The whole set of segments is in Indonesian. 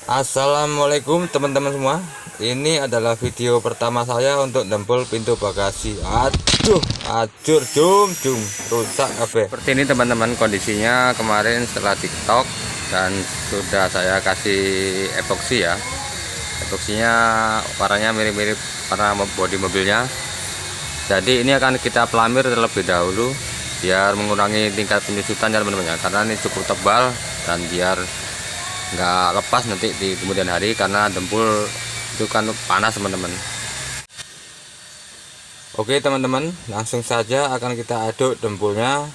Assalamualaikum teman-teman semua. Ini adalah video pertama saya untuk dempul pintu bagasi. Aduh, acur jum rusak kabeh. Seperti ini teman-teman kondisinya kemarin setelah TikTok, dan sudah saya kasih epoksi ya. Epoksinya warnanya mirip-mirip warna bodi mobilnya. Jadi ini akan kita pelamir terlebih dahulu biar mengurangi tingkat penyusutan ya teman-teman ya, karena ini cukup tebal dan biar nggak lepas nanti di kemudian hari, karena dempul itu kan panas teman-teman. Oke teman-teman, langsung saja akan kita aduk dempulnya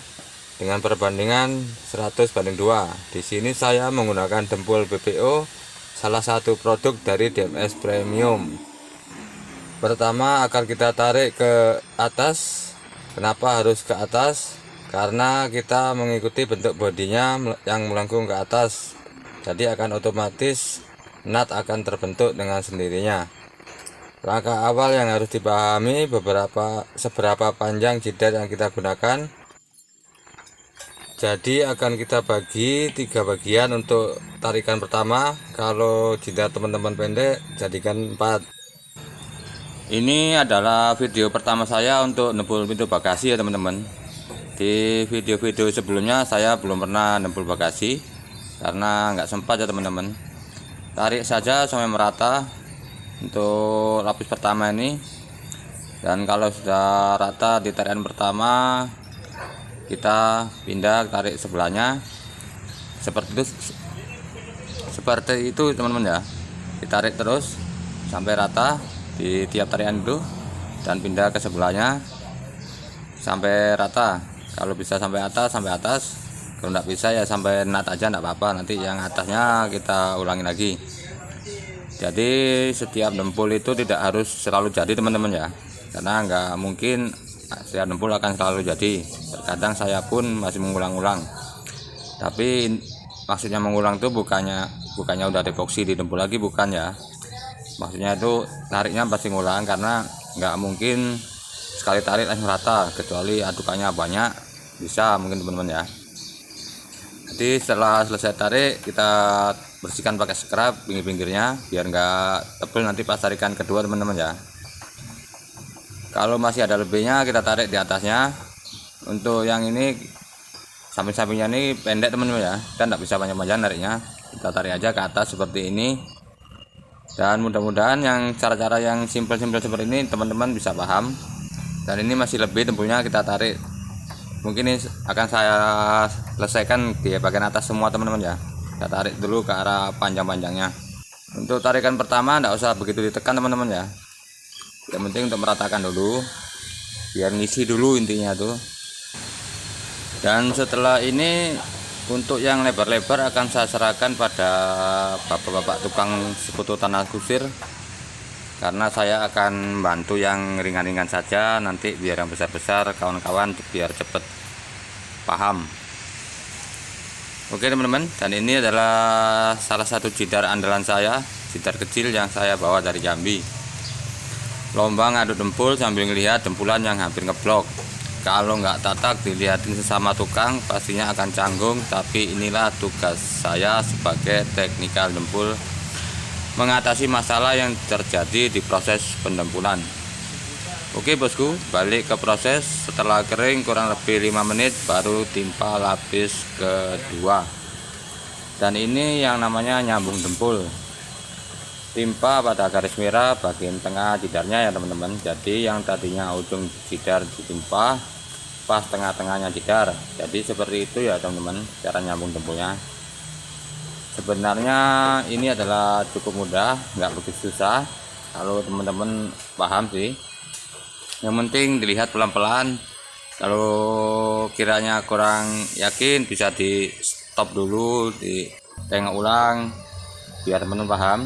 dengan perbandingan 100:2. Di sini saya menggunakan dempul BPO, salah satu produk dari DMS Premium. Pertama akan kita tarik ke atas. Kenapa harus ke atas? Karena kita mengikuti bentuk bodinya yang melengkung ke atas, jadi akan otomatis nut akan terbentuk dengan sendirinya. Langkah awal yang harus dipahami seberapa panjang jidat yang kita gunakan. Jadi akan kita bagi 3 bagian untuk tarikan pertama. Kalau jidat teman-teman pendek, jadikan 4. Ini adalah video pertama saya untuk nempul pintu bagasi ya teman-teman. Di video-video sebelumnya saya belum pernah nempul bagasi karena nggak sempat ya teman-teman. Tarik saja sampai merata untuk lapis pertama ini, dan kalau sudah rata di tarikan pertama kita pindah tarik sebelahnya seperti itu teman-teman ya. Ditarik terus sampai rata di tiap tarikan itu dan pindah ke sebelahnya sampai rata. Kalau bisa sampai atas, kalau nggak bisa ya sampai nut aja, nggak apa-apa, nanti yang atasnya kita ulangi lagi. Jadi setiap dempul itu tidak harus selalu jadi teman-teman ya, karena nggak mungkin setiap dempul akan selalu jadi. Terkadang saya pun masih mengulang-ulang, tapi maksudnya mengulang itu bukannya udah epoksi di dempul lagi, bukan ya. Maksudnya itu tariknya pasti ngulang, karena nggak mungkin sekali tarik langsung rata, kecuali adukannya banyak, bisa mungkin teman-teman ya. Jadi setelah selesai tarik kita bersihkan pakai scrub pinggir-pinggirnya biar nggak tebal nanti pas tarikan kedua teman-teman ya. Kalau masih ada lebihnya kita tarik di atasnya. Untuk yang ini samping-sampingnya ini pendek teman-teman ya, dan nggak bisa panjang-panjang nariknya, kita tarik aja ke atas seperti ini. Dan mudah-mudahan yang cara-cara yang simpel-simpel seperti ini teman-teman bisa paham. Dan ini masih lebih dempulnya, kita tarik. Mungkin ini akan saya selesaikan di bagian atas semua teman-teman ya. Kita tarik dulu ke arah panjang-panjangnya. Untuk tarikan pertama tidak usah begitu ditekan teman-teman ya. Yang penting untuk meratakan dulu, biar ngisi dulu intinya tuh. Dan setelah ini untuk yang lebar-lebar akan saya serahkan pada bapak-bapak tukang sekutu tanah kusir, karena saya akan bantu yang ringan-ringan saja, nanti biar yang besar-besar kawan-kawan biar cepet paham. Oke teman-teman, dan ini adalah salah satu jidar andalan saya, jidar kecil yang saya bawa dari Jambi. Lombang aduk dempul sambil melihat dempulan yang hampir ngeblok. Kalau nggak tatak dilihatin sesama tukang pastinya akan canggung, tapi inilah tugas saya sebagai teknikal dempul, mengatasi masalah yang terjadi di proses pendempulan. Oke bosku, balik ke proses. Setelah kering kurang lebih 5 menit baru timpa lapis kedua. Dan ini yang namanya nyambung dempul. Timpa pada garis merah bagian tengah jidarnya ya teman-teman. Jadi yang tadinya ujung jidar ditimpa pas tengah-tengahnya jidar. Jadi seperti itu ya teman-teman cara nyambung dempulnya. Sebenarnya ini adalah cukup mudah, nggak begitu susah kalau teman-teman paham sih. Yang penting dilihat pelan-pelan. Kalau kiranya kurang yakin bisa di stop dulu, ditengok ulang biar teman-teman paham.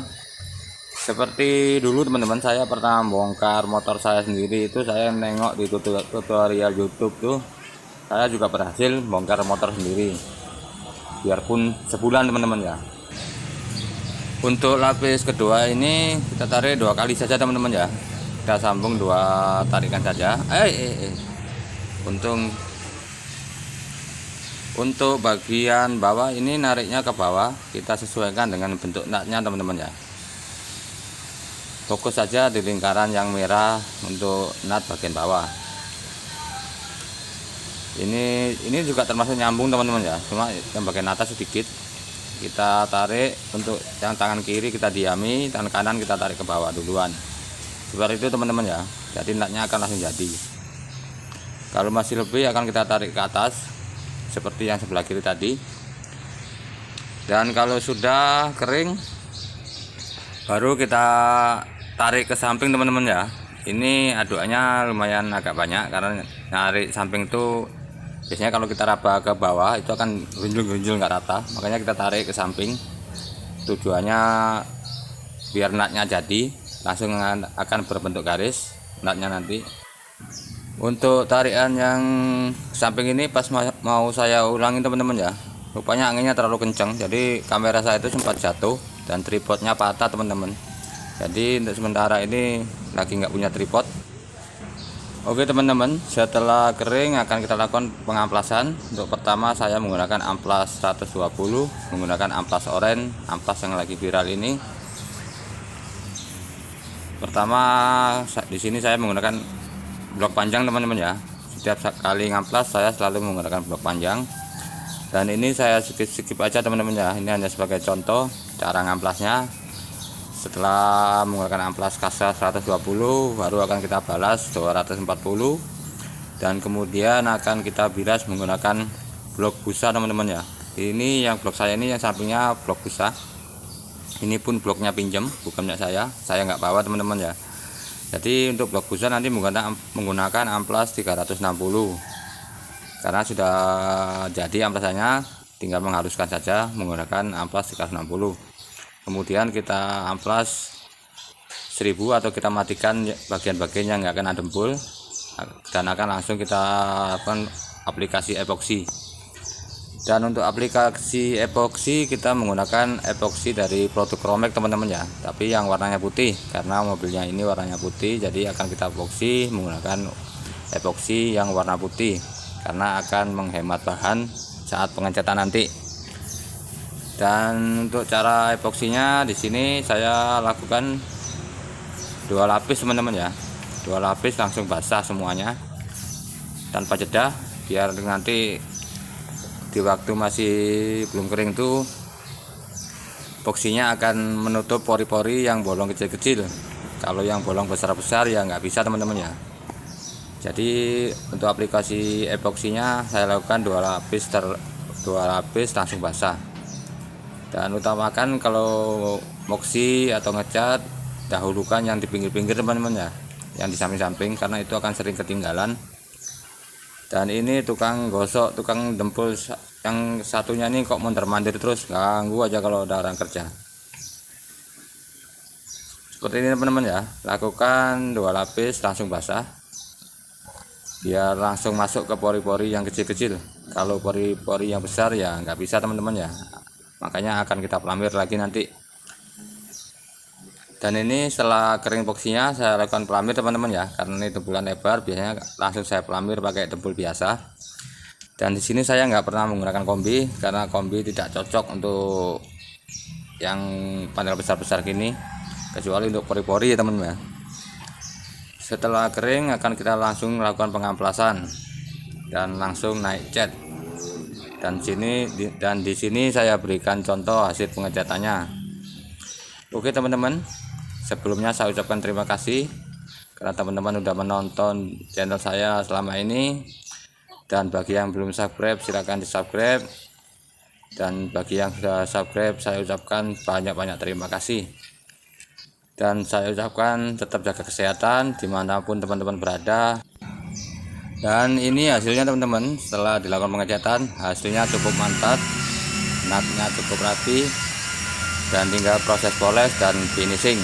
Seperti dulu teman-teman, saya pernah bongkar motor saya sendiri, itu saya nengok di tutorial YouTube tuh, saya juga berhasil bongkar motor sendiri, biarpun sebulan teman-teman ya. Untuk lapis kedua ini kita tarik 2 kali saja teman-teman ya, kita sambung 2 tarikan saja. Untung Untuk bagian bawah ini nariknya ke bawah, kita sesuaikan dengan bentuk natnya teman-teman ya. Fokus saja di lingkaran yang merah untuk nat bagian bawah. Ini juga termasuk nyambung teman-teman ya, cuma yang bagian atas sedikit kita tarik. Untuk yang tangan kiri kita diami, tangan kanan kita tarik ke bawah duluan, seperti itu teman-teman ya. Jadi natnya akan langsung jadi. Kalau masih lebih akan kita tarik ke atas seperti yang sebelah kiri tadi. Dan kalau sudah kering baru kita tarik ke samping teman-teman ya. Ini aduannya lumayan agak banyak karena narik samping itu biasanya kalau kita raba ke bawah itu akan gunjul-gunjul nggak rata, makanya kita tarik ke samping. Tujuannya biar natnya jadi langsung akan berbentuk garis natnya nanti. Untuk tarikan yang samping ini pas mau saya ulangi teman-teman ya, rupanya anginnya terlalu kencang, jadi kamera saya itu sempat jatuh dan tripodnya patah teman-teman. Jadi untuk sementara ini lagi nggak punya tripod. Oke teman-teman, setelah kering akan kita lakukan pengamplasan. Untuk pertama saya menggunakan amplas 120, menggunakan amplas oranye, amplas yang lagi viral ini. Pertama di sini saya menggunakan blok panjang teman-teman ya. Setiap kali ngamplas saya selalu menggunakan blok panjang. Dan ini saya skip aja teman-teman ya. Ini hanya sebagai contoh cara ngamplasnya. Setelah menggunakan amplas kasa 120 baru akan kita balas 240, dan kemudian akan kita bilas menggunakan blok busa teman-teman ya. Ini yang blok saya ini yang sampingnya blok busa. Ini pun bloknya pinjam, bukan punya saya nggak bawa teman-teman ya. Jadi untuk blok busa nanti menggunakan amplas 360 karena sudah jadi amplasannya, tinggal menghaluskan saja menggunakan amplas 360. Kemudian kita amplas 1000 atau kita matikan bagian-bagian yang nggak kena dempul, dan akan langsung kita lakukan aplikasi epoksi. Dan untuk aplikasi epoksi kita menggunakan epoksi dari produk Romek teman-teman ya, tapi yang warnanya putih karena mobilnya ini warnanya putih, jadi akan kita epoksi menggunakan epoksi yang warna putih karena akan menghemat bahan saat pengecatan nanti. Dan untuk cara epoksinya di sini saya lakukan 2 lapis teman-teman ya. 2 lapis langsung basah semuanya tanpa jeda, biar nanti di waktu masih belum kering tuh epoksinya akan menutup pori-pori yang bolong kecil-kecil. Kalau yang bolong besar-besar ya nggak bisa teman-teman ya. Jadi untuk aplikasi epoksinya saya lakukan 2 lapis langsung basah. Dan utamakan kalau moksi atau ngecat, dahulukan yang di pinggir-pinggir teman-teman ya, yang di samping-samping, karena itu akan sering ketinggalan. Dan ini tukang gosok, tukang dempul yang satunya ini kok mondar-mandir terus, ganggu aja kalau ada orang kerja. Seperti ini teman-teman ya, lakukan 2 lapis langsung basah biar langsung masuk ke pori-pori yang kecil-kecil. Kalau pori-pori yang besar ya nggak bisa teman-teman ya, makanya akan kita pelamir lagi nanti. Dan ini setelah kering epoksinya saya lakukan pelamir teman-teman ya, karena ini tempulan lebar, biasanya langsung saya pelamir pakai dempul biasa. Dan di sini saya nggak pernah menggunakan kombi karena kombi tidak cocok untuk yang panel besar-besar gini, kecuali untuk pori-pori ya teman-teman ya. Setelah kering akan kita langsung melakukan pengamplasan dan langsung naik cat. Dan di sini saya berikan contoh hasil pengecatannya. Oke teman-teman, sebelumnya saya ucapkan terima kasih karena teman-teman sudah menonton channel saya selama ini. Dan bagi yang belum subscribe silahkan di subscribe, dan bagi yang sudah subscribe saya ucapkan banyak-banyak terima kasih. Dan saya ucapkan tetap jaga kesehatan dimanapun teman-teman berada. Dan ini hasilnya teman-teman, setelah dilakukan pengecatan hasilnya cukup mantap, natnya cukup rapi, dan tinggal proses poles dan finishing.